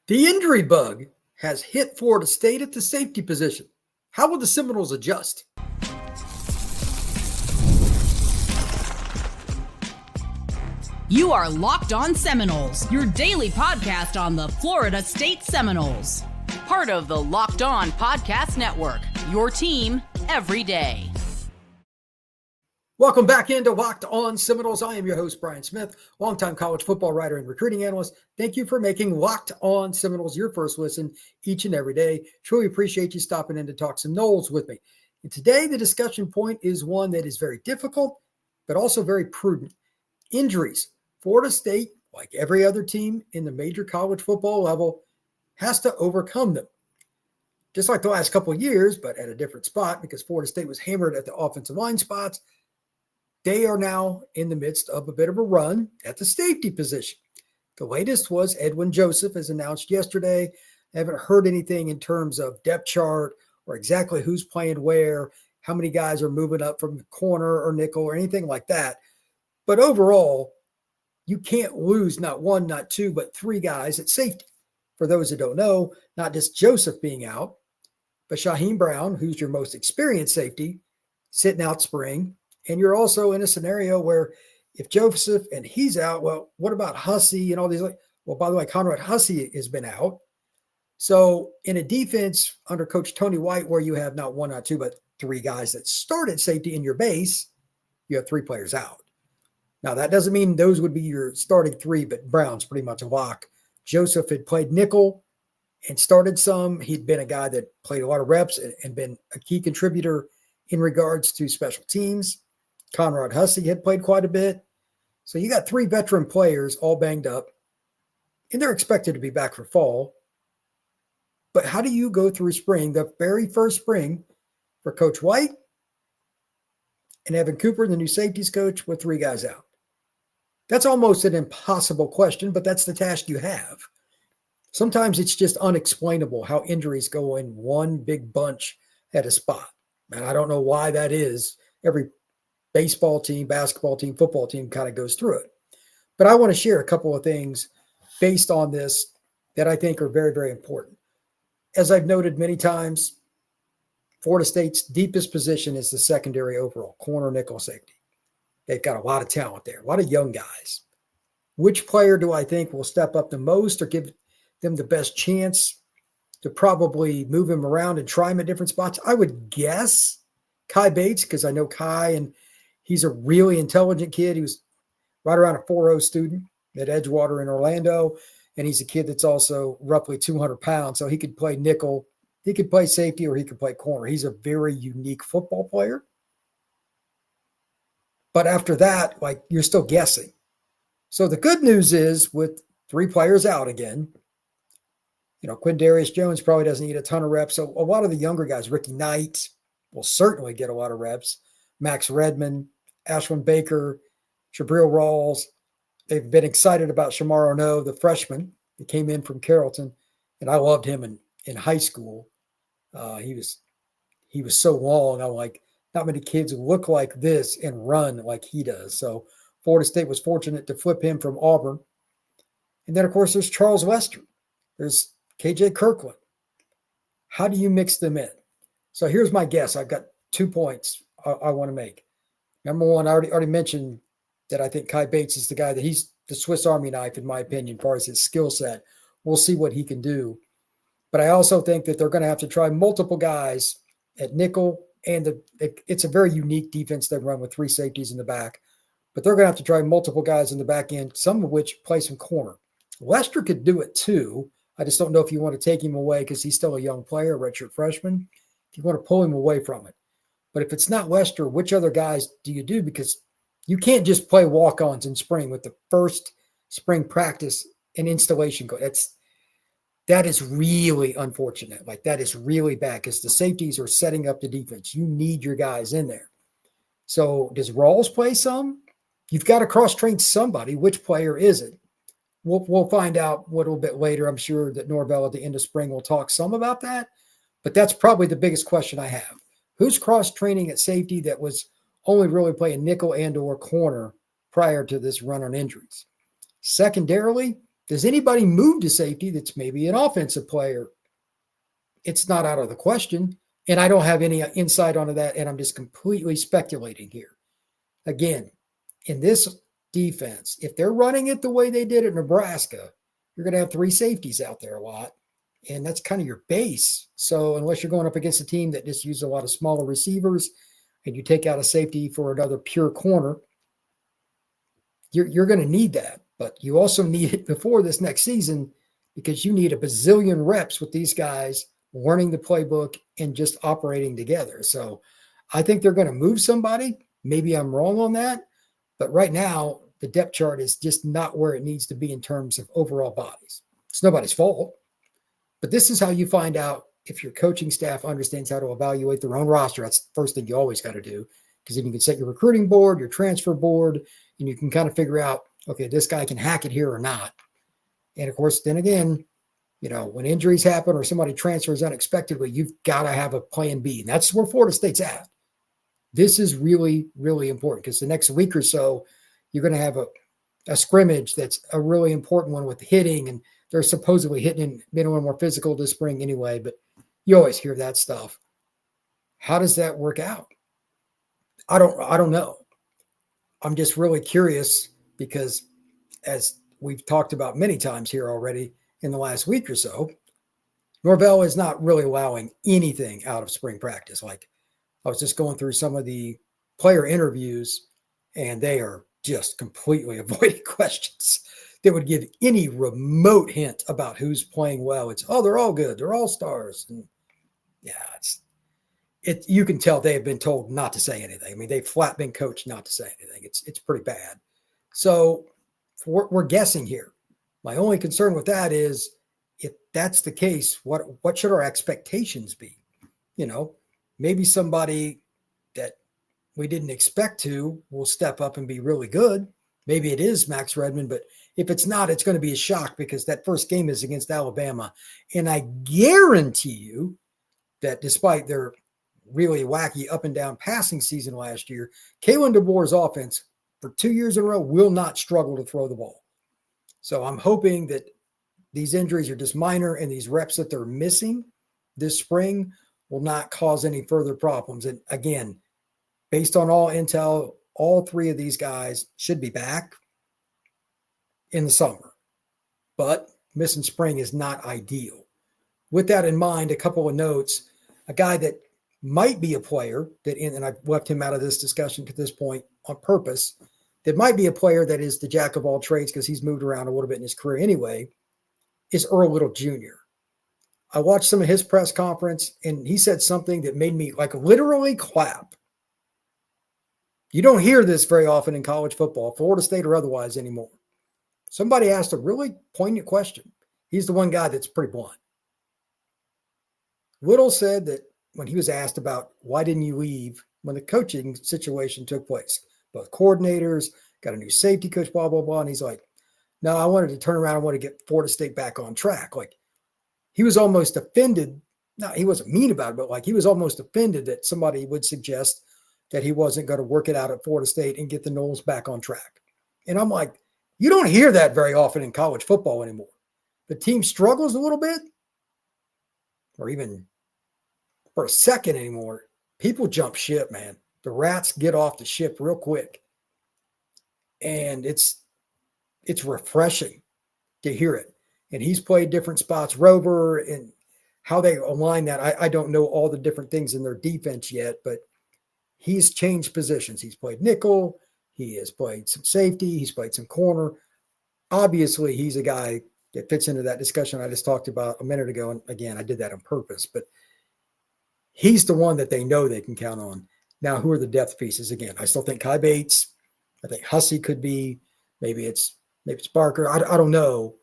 The injury bug has hit Florida State at the safety position. How will the Seminoles adjust? You are Locked On Seminoles, your daily podcast on the Florida State Seminoles. Part of the Locked On Podcast Network, your team every day. Welcome back into Locked On Seminoles. I am your host, Brian Smith, longtime college football writer and recruiting analyst. Thank you for making Locked On Seminoles your first listen each and every day. Truly appreciate you stopping in to talk some Noles with me. And today, the discussion point is one that is very difficult, but also very prudent. Injuries. Florida State, like every other team in the major college football level, has to overcome them. Just like the last couple of years, but at a different spot, because Florida State was hammered at the offensive line spots. They are now in the midst of a bit of a run at the safety position. The latest was Edwin Joseph, as announced yesterday. I haven't heard anything in terms of depth chart or exactly who's playing where, how many guys are moving up from the corner or nickel or anything like that. But overall, you can't lose not one, not two, but three guys at safety. For those that don't know, not just Joseph being out, but Shaheem Brown, who's your most experienced safety, sitting out spring. And you're also in a scenario where if Joseph and he's out, well, what about Hussey and all these? Well, by the way, Conrad Hussey has been out. So in a defense under Coach Tony White, where you have not one, not two, but three guys that start at safety in your base, you have three players out. Now, that doesn't mean those would be your starting three, but Brown's pretty much a lock. Joseph had played nickel and started some. He'd been a guy that played a lot of reps and been a key contributor in regards to special teams. Conrad Hussey had played quite a bit. So you got three veteran players all banged up, and they're expected to be back for fall. But how do you go through spring, the very first spring, for Coach White and Evan Cooper, the new safeties coach, with three guys out? That's almost an impossible question, but that's the task you have. Sometimes it's just unexplainable how injuries go in one big bunch at a spot. And I don't know why that is. Every baseball team, basketball team, football team kind of goes through it. But I want to share a couple of things based on this that I think are very, very important. As I've noted many times, Florida State's deepest position is the secondary overall, corner, nickel, safety. They've got a lot of talent there, a lot of young guys. Which player do I think will step up the most or give them the best chance to probably move him around and try him at different spots? I would guess Kai Bates, because I know Kai, and he's a really intelligent kid. He was right around a 4.0 student at Edgewater in Orlando, and he's a kid that's also roughly 200 pounds, so he could play nickel, he could play safety, or he could play corner. He's a very unique football player. But after that, like, you're still guessing. So the good news is with three players out again, Quindarius Jones probably doesn't need a ton of reps. So a lot of the younger guys, Ricky Knight will certainly get a lot of reps. Max Redmond, Ashwin Baker, Jabril Rawls. They've been excited about Shamar Arnaud, the freshman that came in from Carrollton. And I loved him in high school. He was so long. I'm like, not many kids look like this and run like he does. So Florida State was fortunate to flip him from Auburn. And then, of course, there's Charles Lester. There's KJ Kirkland. How do you mix them in? So here's my guess. I've got 2 points I want to make. Number one, I already mentioned that I think Kai Bates is the guy that he's the Swiss Army knife, in my opinion, as far as his skill set. We'll see what he can do. But I also think that they're going to have to try multiple guys at nickel. And it's a very unique defense they run with three safeties in the back. But they're going to have to try multiple guys in the back end, some of which play some corner. Lester could do it too. I just don't know if you want to take him away because he's still a young player, redshirt freshman. If you want to pull him away from it. But if it's not Lester, which other guys do you do? Because you can't just play walk-ons in spring with the first spring practice and installation. That is really unfortunate. Like, that is really bad because the safeties are setting up the defense. You need your guys in there. So does Rawls play some? You've got to cross-train somebody. Which player is it? We'll find out a little bit later. I'm sure that Norvell at the end of spring will talk some about that. But that's probably the biggest question I have. Who's cross-training at safety that was only really playing nickel and or corner prior to this run on injuries? Secondarily, Does anybody move to safety that's maybe an offensive player? It's not out of the question. And I don't have any insight onto that. And I'm just completely speculating here. Again, in this defense, if they're running it the way they did at Nebraska, you're going to have 3 safeties out there a lot. And that's kind of your base. So unless you're going up against a team that just uses a lot of smaller receivers and you take out a safety for another pure corner, you're going to need that. But you also need it before this next season because you need a bazillion reps with these guys learning the playbook and just operating together. So I think they're going to move somebody. Maybe I'm wrong on that. But right now, the depth chart is just not where it needs to be in terms of overall bodies. It's nobody's fault. But this is how you find out if your coaching staff understands how to evaluate their own roster. That's the first thing you always got to do. Because then you can set your recruiting board, your transfer board, and you can kind of figure out, okay, this guy can hack it here or not. And of course, then again, when injuries happen or somebody transfers unexpectedly, you've got to have a plan B. And that's where Florida State's at. This is really, really important because the next week or so, you're going to have a scrimmage that's a really important one with hitting, and they're supposedly hitting and being a little more physical this spring anyway, but you always hear that stuff. How does that work out? I don't know. I'm just really curious because as we've talked about many times here already in the last week or so, Norvell is not really allowing anything out of spring practice. Like I was just going through some of the player interviews and they are just completely avoiding questions that would give any remote hint about who's playing well. It's, they're all good. They're all stars. And yeah, you can tell they have been told not to say anything. I mean, they've flat been coached not to say anything. It's pretty bad. So we're guessing here. My only concern with that is if that's the case, what should our expectations be? Maybe somebody that we didn't expect to will step up and be really good. Maybe it is Max Redmond, but if it's not, it's going to be a shock because that first game is against Alabama. And I guarantee you that despite their really wacky up and down passing season last year, Kalen DeBoer's offense for 2 years in a row will not struggle to throw the ball. So I'm hoping that these injuries are just minor and these reps that they're missing this spring will not cause any further problems. And again, based on all intel, all 3 of these guys should be back in the summer, but missing spring is not ideal. With that in mind, a couple of notes, a guy that might be a player and I've left him out of this discussion to this point on purpose, that might be a player that is the jack of all trades because he's moved around a little bit in his career anyway, is Earl Little Jr. I watched some of his press conference and he said something that made me literally clap. You don't hear this very often in college football, Florida State or otherwise anymore. Somebody asked a really poignant question. He's the one guy that's pretty blunt. Little said that when he was asked about why didn't you leave when the coaching situation took place, both coordinators, got a new safety coach, blah, blah, blah. And he's like, no, I wanted to turn around. I want to get Florida State back on track. He was almost offended. No, he wasn't mean about it, but he was almost offended that somebody would suggest that he wasn't going to work it out at Florida State and get the Noles back on track. And I'm like, you don't hear that very often in college football anymore. The team struggles a little bit, or even for a second anymore. People jump ship, man. The rats get off the ship real quick. And it's refreshing to hear it. And he's played different spots, Rover, and how they align that. I don't know all the different things in their defense yet, but he's changed positions. He's played nickel. He has played some safety. He's played some corner. Obviously, he's a guy that fits into that discussion I just talked about a minute ago. And again, I did that on purpose, but he's the one that they know they can count on. Now, who are the depth pieces? Again, I still think Kai Bates. I think Hussey could be. Maybe it's Barker. I don't know.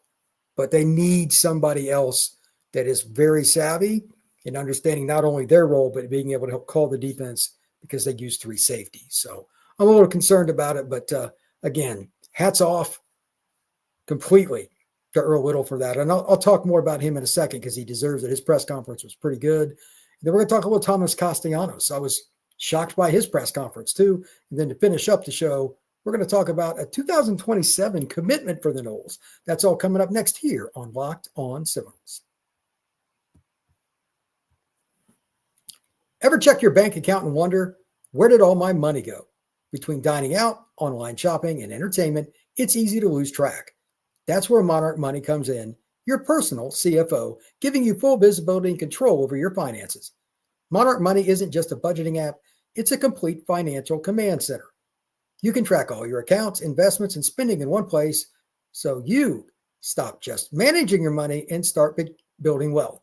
But they need somebody else that is very savvy in understanding not only their role, but being able to help call the defense because they use 3 safeties. So I'm a little concerned about it. But again, hats off completely to Earl Little for that. And I'll talk more about him in a second because he deserves it. His press conference was pretty good. And then we're going to talk a little Thomas Castellanos. I was shocked by his press conference too. And then to finish up the show, We're going to talk about a 2027 commitment for the Noles. That's all coming up next here on Locked On Seminoles. Ever check your bank account and wonder, where did all my money go? Between dining out, online shopping, and entertainment, it's easy to lose track. That's where Monarch Money comes in, your personal CFO, giving you full visibility and control over your finances. Monarch Money isn't just a budgeting app, it's a complete financial command center. You can track all your accounts, investments, and spending in one place, so you stop just managing your money and start building wealth.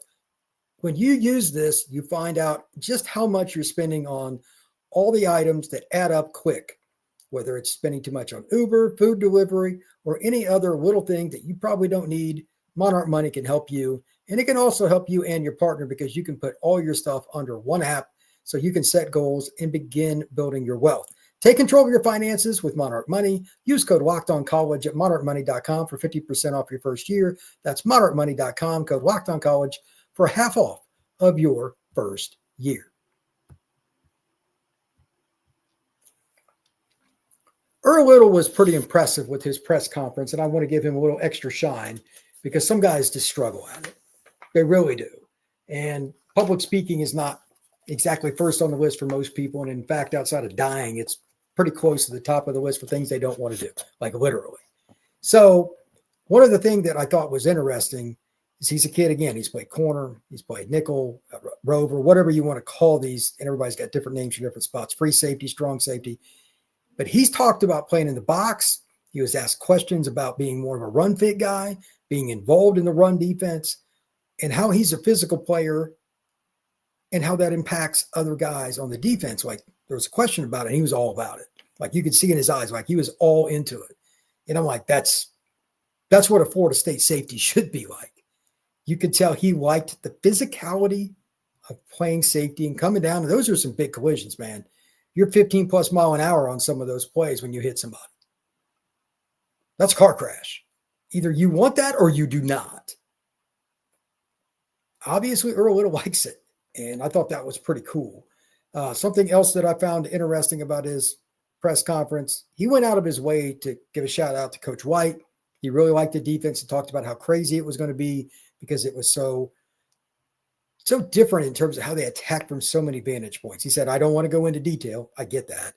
When you use this, you find out just how much you're spending on all the items that add up quick, whether it's spending too much on Uber, food delivery, or any other little thing that you probably don't need. Monarch Money can help you, and it can also help you and your partner because you can put all your stuff under one app so you can set goals and begin building your wealth. Take control of your finances with Monarch Money. Use code LOCKEDONCollege at monarchmoney.com for 50% off your first year. That's monarchmoney.com, code LOCKEDONCollege for half off of your first year. Earl Little was pretty impressive with his press conference, and I want to give him a little extra shine because some guys just struggle at it. They really do. And public speaking is not exactly first on the list for most people. And in fact, outside of dying, it's pretty close to the top of the list for things they don't want to do, like literally. So one of the things that I thought was interesting is he's a kid. Again, he's played corner, he's played nickel, rover, whatever you want to call these. And everybody's got different names for different spots, free safety, strong safety. But he's talked about playing in the box. He was asked questions about being more of a run fit guy, being involved in the run defense, and how he's a physical player and how that impacts other guys on the defense. Like there was a question about it, and he was all about it. Like you could see in his eyes, like he was all into it. And I'm like, that's what a Florida State safety should be like. You could tell he liked the physicality of playing safety and coming down. And those are some big collisions, man. You're 15 plus mile an hour on some of those plays when you hit somebody. That's a car crash. Either you want that or you do not. Obviously, Earl Little likes it. And I thought that was pretty cool. Something else that I found interesting about his press conference, he went out of his way to give a shout out to Coach White. He really liked the defense and talked about how crazy it was going to be because it was so different in terms of how they attacked from so many vantage points. He said, I don't want to go into detail. I get that.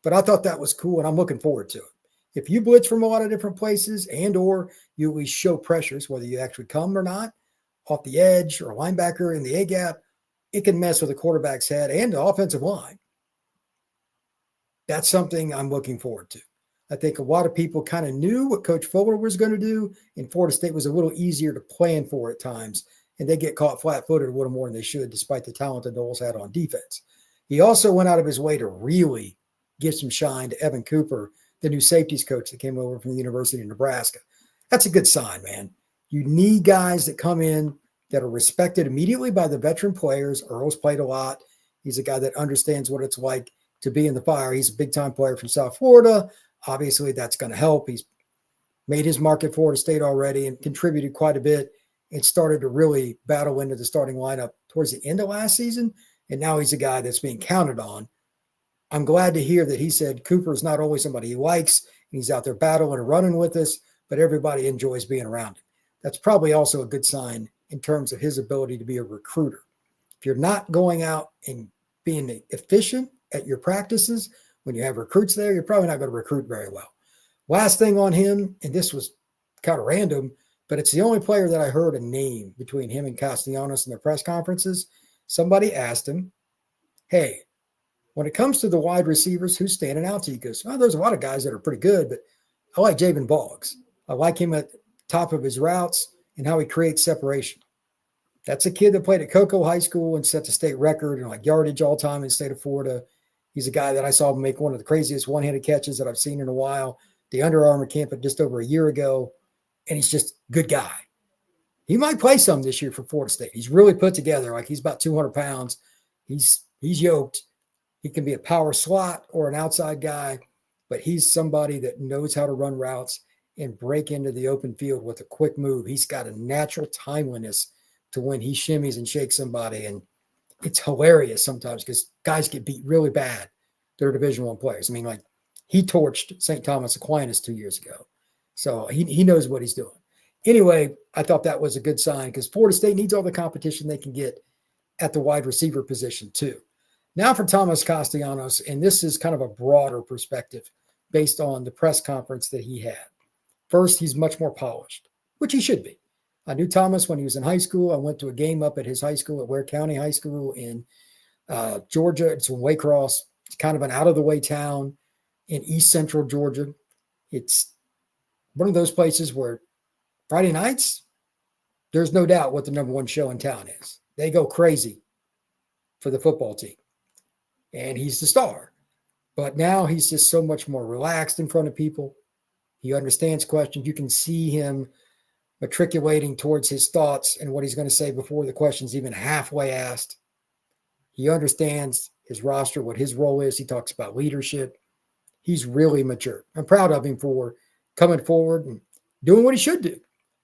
But I thought that was cool, and I'm looking forward to it. If you blitz from a lot of different places and or you at least show pressures, whether you actually come or not, off the edge or linebacker in the A-gap, it can mess with the quarterback's head and the offensive line. That's something I'm looking forward to. I think a lot of people kind of knew what Coach Fuller was going to do, and Florida State was a little easier to plan for at times, and they get caught flat-footed a little more than they should, despite the talent the Noles had on defense. He also went out of his way to really give some shine to Evan Cooper, the new safeties coach that came over from the University of Nebraska. That's a good sign, man. You need guys that come in that are respected immediately by the veteran players. Earl's played a lot. He's a guy that understands what it's like to be in the fire. He's a big-time player from South Florida. Obviously, that's going to help. He's made his mark at Florida State already and contributed quite a bit and started to really battle into the starting lineup towards the end of last season. And now he's a guy that's being counted on. I'm glad to hear that he said Cooper is not only somebody he likes, and he's out there battling and running with us, but everybody enjoys being around him. That's probably also a good sign in terms of his ability to be a recruiter. If you're not going out and being efficient at your practices, when you have recruits there, you're probably not going to recruit very well. Last thing on him, and this was kind of random, but it's the only player that I heard a name between him and Castellanos in their press conferences. Somebody asked him, hey, when it comes to the wide receivers, who's standing out to you? He goes, well, there's a lot of guys that are pretty good, but I like Javen Boggs. I like him at the top of his routes and how he creates separation. That's a kid that played at Cocoa High School and set the state record in like yardage all time in the state of Florida. He's a guy that I saw make one of the craziest one-handed catches that I've seen in a while. The Under Armour camp just over a year ago, and he's just a good guy. He might play some this year for Florida State. He's really put together. Like he's about 200 pounds. He's yoked. He can be a power slot or an outside guy, but he's somebody that knows how to run routes and break into the open field with a quick move. He's got a natural timeliness to when he shimmies and shakes somebody. And it's hilarious sometimes because guys get beat really bad. They're Division I players. I mean, like He torched St. Thomas Aquinas 2 years ago. So he knows what he's doing. Anyway, I thought that was a good sign because Florida State needs all the competition they can get at the wide receiver position too. Now for Thomas Castellanos, and this is kind of a broader perspective based on the press conference that he had. First, he's much more polished, which he should be. I knew Thomas when he was in high school. I went to a game up at his high school at Ware County High School in Georgia. It's in Waycross. It's kind of an out-of-the-way town in east central Georgia. It's one of those places where Friday nights, there's no doubt what the number one show in town is. They go crazy for the football team. And he's the star. But now he's just so much more relaxed in front of people. He understands questions. You can see him matriculating towards his thoughts and what he's going to say before the question's even halfway asked. He understands his roster, what his role is. He talks about leadership. He's really mature. I'm proud of him for coming forward and doing what he should do.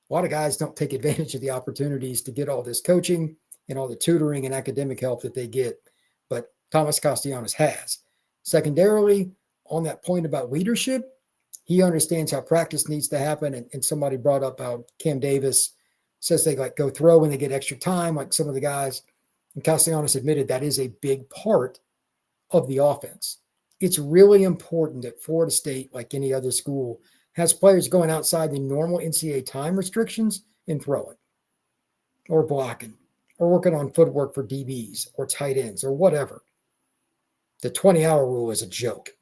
A lot of guys don't take advantage of the opportunities to get all this coaching and all the tutoring and academic help that they get. But Thomas Castellanos has. Secondarily, on that point about leadership, he understands how practice needs to happen. And somebody brought up how Cam Davis says they go throw when they get extra time, like some of the guys. And Castellanos admitted that is a big part of the offense. It's really important that Florida State, like any other school, has players going outside the normal NCAA time restrictions and throwing or blocking or working on footwork for DBs or tight ends or whatever. The 20-hour rule is a joke.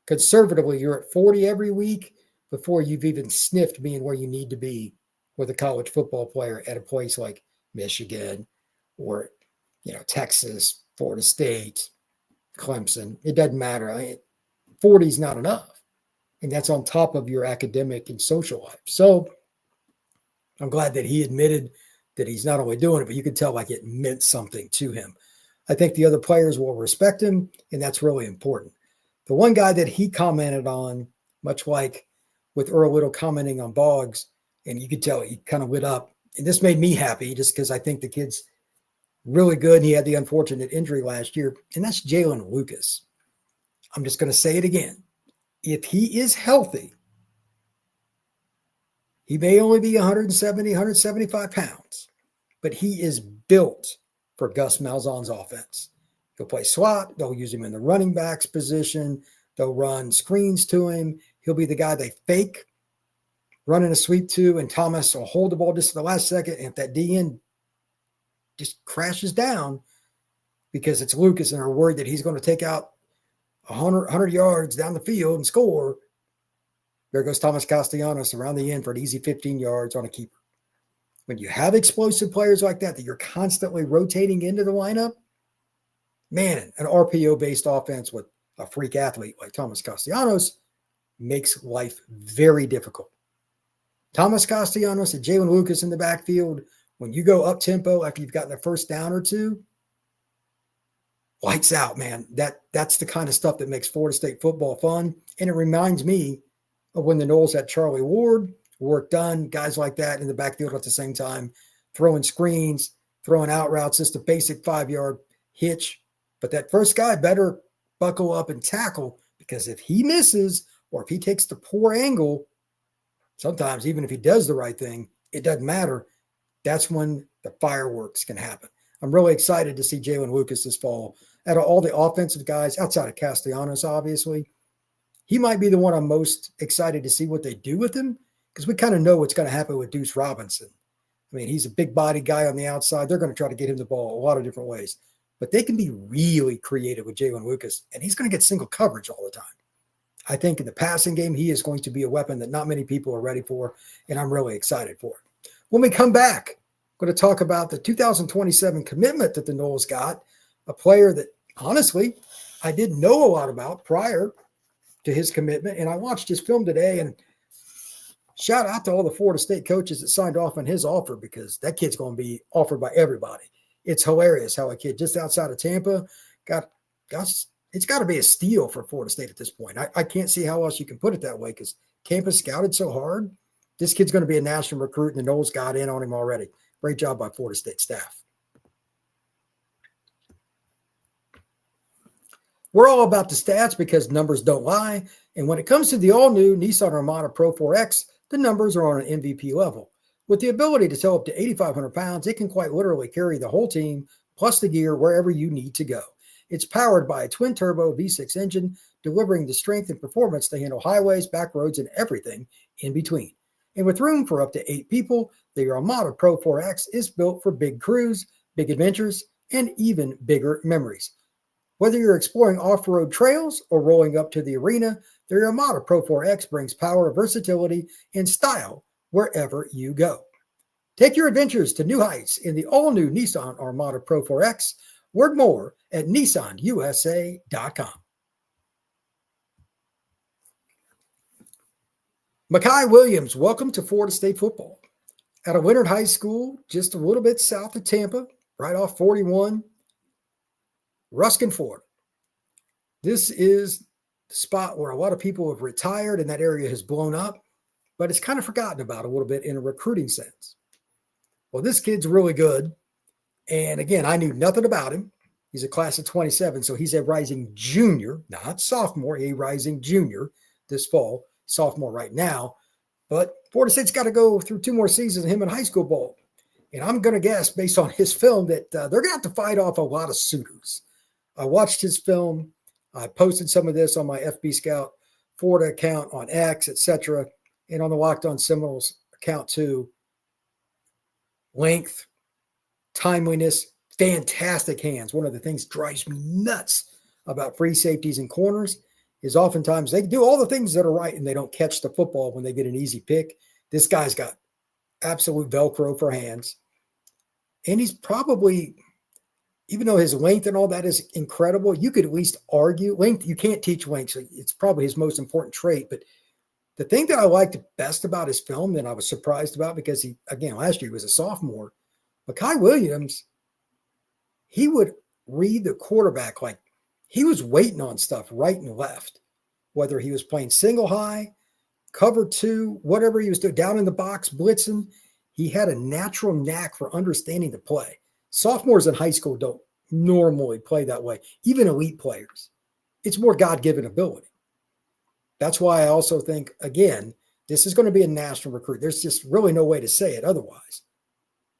Conservatively, you're at 40 every week before you've even sniffed being where you need to be with a college football player at a place like Michigan or, Texas, Florida State, Clemson. It doesn't matter. 40 is not enough. And that's on top of your academic and social life. So I'm glad that he admitted that he's not only doing it, but you could tell it meant something to him. I think the other players will respect him, and that's really important. The one guy that he commented on, much like with Earl Little commenting on Boggs, and you could tell he kind of lit up. And this made me happy just because I think the kid's really good. And he had the unfortunate injury last year, and that's Jalen Lucas. I'm just going to say it again. If he is healthy, he may only be 170, 175 pounds, but he is built for Gus Malzahn's offense. He'll play slot. They'll use him in the running back's position. They'll run screens to him. He'll be the guy they fake, running a sweep to, and Thomas will hold the ball just at the last second. And if that DN just crashes down because it's Lucas and are worried that he's going to take out 100 yards down the field and score, there goes Thomas Castellanos around the end for an easy 15 yards on a keeper. When you have explosive players like that you're constantly rotating into the lineup, man, an RPO-based offense with a freak athlete like Thomas Castellanos makes life very difficult. Thomas Castellanos and Jalen Lucas in the backfield, when you go up-tempo after you've gotten a first down or two, lights out, man. That's the kind of stuff that makes Florida State football fun. And it reminds me of when the Noles had Charlie Ward, work done, guys like that in the backfield at the same time, throwing screens, throwing out routes, just a basic 5-yard hitch. But that first guy better buckle up and tackle, because if he misses or if he takes the poor angle, sometimes even if he does the right thing, it doesn't matter. That's when the fireworks can happen. I'm really excited to see Jalen Lucas this fall. Out of all the offensive guys, outside of Castellanos, obviously, he might be the one I'm most excited to see what they do with him, because we kind of know what's going to happen with Deuce Robinson. I mean, he's a big-bodied guy on the outside. They're going to try to get him the ball a lot of different ways. But they can be really creative with Jalen Lucas, and he's going to get single coverage all the time. I think in the passing game, he is going to be a weapon that not many people are ready for, and I'm really excited for it. When we come back, I'm going to talk about the 2027 commitment that the Noles got, a player that, honestly, I didn't know a lot about prior to his commitment, and I watched his film today, and shout out to all the Florida State coaches that signed off on his offer, because that kid's going to be offered by everybody. It's hilarious how a kid just outside of Tampa it's got to be a steal for Florida State at this point. I can't see how else you can put it that way, because Tampa scouted so hard. This kid's going to be a national recruit, and the Noles got in on him already. Great job by Florida State staff. We're all about the stats because numbers don't lie. And when it comes to the all-new Nissan Armada Pro 4X, the numbers are on an MVP level. With the ability to tow up to 8,500 pounds, it can quite literally carry the whole team plus the gear wherever you need to go. It's powered by a twin-turbo V6 engine, delivering the strength and performance to handle highways, back roads, and everything in between. And with room for up to 8 people, the Armada Pro 4X is built for big crews, big adventures, and even bigger memories. Whether you're exploring off-road trails or rolling up to the arena, the Armada Pro 4X brings power, versatility, and style wherever you go. Take your adventures to new heights in the all-new Nissan Armada Pro 4X. Learn more at nissanusa.com. Mekhi Williams, welcome to Florida State football. Out of Lennard High School, just a little bit south of Tampa, right off 41, Ruskin, Florida. This is the spot where a lot of people have retired and that area has blown up, but it's kind of forgotten about a little bit in a recruiting sense. Well, this kid's really good. And again, I knew nothing about him. He's a class of 27, so he's a rising junior, not sophomore, a rising junior this fall, sophomore right now. But Florida State's got to go through 2 more seasons of him in high school ball. And I'm going to guess, based on his film, that they're going to have to fight off a lot of suitors. I watched his film. I posted some of this on my FB Scout Florida account on X, etc., and on the Locked On Seminoles account too. Length, timeliness, fantastic hands. One of the things that drives me nuts about free safeties and corners is oftentimes they do all the things that are right and they don't catch the football when they get an easy pick. This guy's got absolute Velcro for hands. And he's probably, even though his length and all that is incredible, you could at least argue length. You can't teach length, so it's probably his most important trait. But the thing that I liked best about his film that I was surprised about, because he, again, last year he was a sophomore, Mekhi Williams, he would read the quarterback like he was waiting on stuff right and left, whether he was playing single high, cover 2, whatever he was doing, down in the box, blitzing. He had a natural knack for understanding the play. Sophomores in high school don't normally play that way, even elite players. It's more God-given ability. That's why I also think, again, this is going to be a national recruit. There's just really no way to say it otherwise.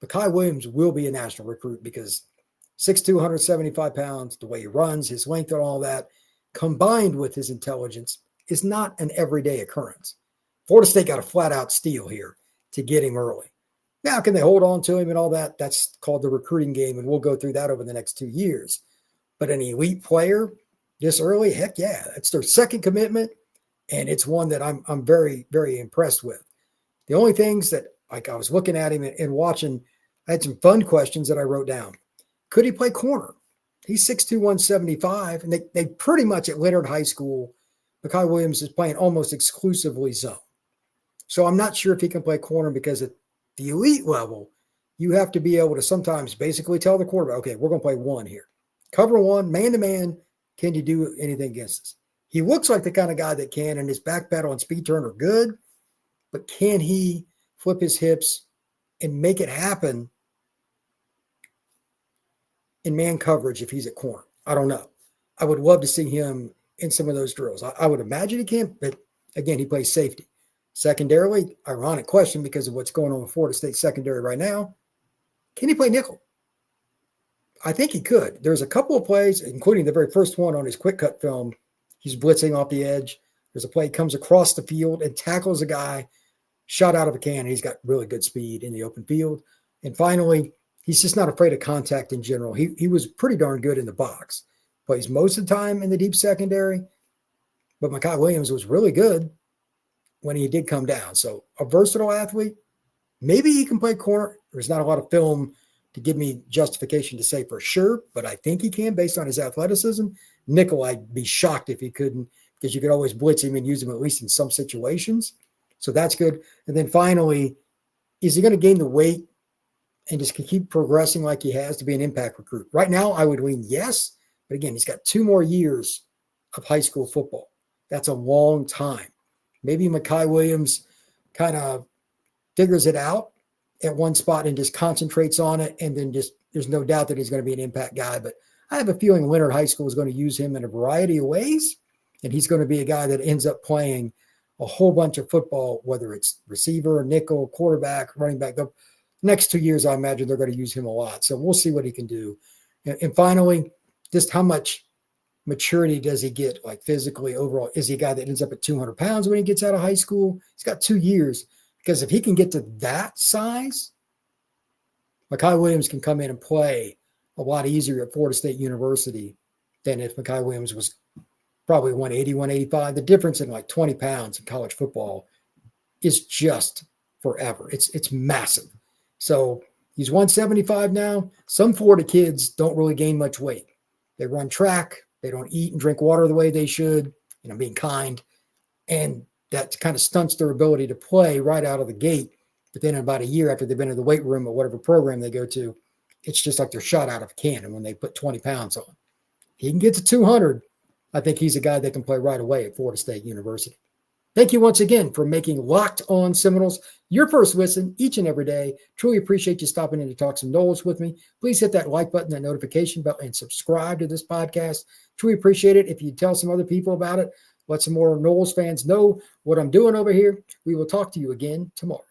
Mekhi Williams will be a national recruit because 6'2", 175 pounds, the way he runs, his length and all that, combined with his intelligence, is not an everyday occurrence. Florida State got a flat-out steal here to get him early. Now, can they hold on to him and all that? That's called the recruiting game, and we'll go through that over the next 2 years. But an elite player this early, heck yeah. It's their second commitment, and it's one that I'm very, very impressed with. The only things that, like, I was looking at him and watching, I had some fun questions that I wrote down. Could he play corner? He's 6'2", 175, and they pretty much at Lennard High School, Mekhi Williams is playing almost exclusively zone. So I'm not sure if he can play corner because at the elite level, you have to be able to sometimes basically tell the quarterback, okay, we're going to play 1 here. Cover 1, man-to-man, can you do anything against us? He looks like the kind of guy that can, and his back pedal and speed turn are good, but can he flip his hips and make it happen in man coverage if he's at corner? I don't know. I would love to see him in some of those drills. I would imagine he can, but again, he plays safety. Secondarily, ironic question because of what's going on with Florida State secondary right now. Can he play nickel? I think he could. There's a couple of plays, including the very first one on his quick cut film. He's blitzing off the edge. There's a play, comes across the field and tackles a guy shot out of a cannon. He's got really good speed in the open field. And finally, he's just not afraid of contact in general. He was pretty darn good in the box. Plays most of the time in the deep secondary. But Mekhi Williams was really good when he did come down. So a versatile athlete. Maybe he can play corner. There's not a lot of film to give me justification to say for sure, but I think he can based on his athleticism. Nickel, I'd be shocked if he couldn't, because you could always blitz him and use him at least in some situations. So that's good. And then finally, is he going to gain the weight and just keep progressing like he has to be an impact recruit? Right now, I would lean yes. But again, he's got 2 more years of high school football. That's a long time. Maybe Mekhi Williams kind of figures it out at one spot and just concentrates on it. And then just, there's no doubt that he's going to be an impact guy. But I have a feeling Lennard High School is going to use him in a variety of ways. And he's going to be a guy that ends up playing a whole bunch of football, whether it's receiver, nickel, quarterback, running back. The next 2 years, I imagine they're going to use him a lot. So we'll see what he can do. And finally, just how much maturity does he get, like physically overall? Is he a guy that ends up at 200 pounds when he gets out of high school? He's got 2 years, because if he can get to that size, Mekhi Williams can come in and play a lot easier at Florida State University than if Mekhi Williams was probably 180, 185. The difference in like 20 pounds in college football is just forever. It's massive. So he's 175 now. Some Florida kids don't really gain much weight. They run track. They don't eat and drink water the way they should, being kind. And that kind of stunts their ability to play right out of the gate. But then in about a year after they've been in the weight room or whatever program they go to, it's just like they're shot out of a cannon when they put 20 pounds on. He can get to 200. I think he's a guy that can play right away at Florida State University. Thank you once again for making Locked On Seminoles your first listen each and every day. Truly appreciate you stopping in to talk some Noles with me. Please hit that like button, that notification bell, and subscribe to this podcast. Truly appreciate it. If you tell some other people about it, let some more Noles fans know what I'm doing over here. We will talk to you again tomorrow.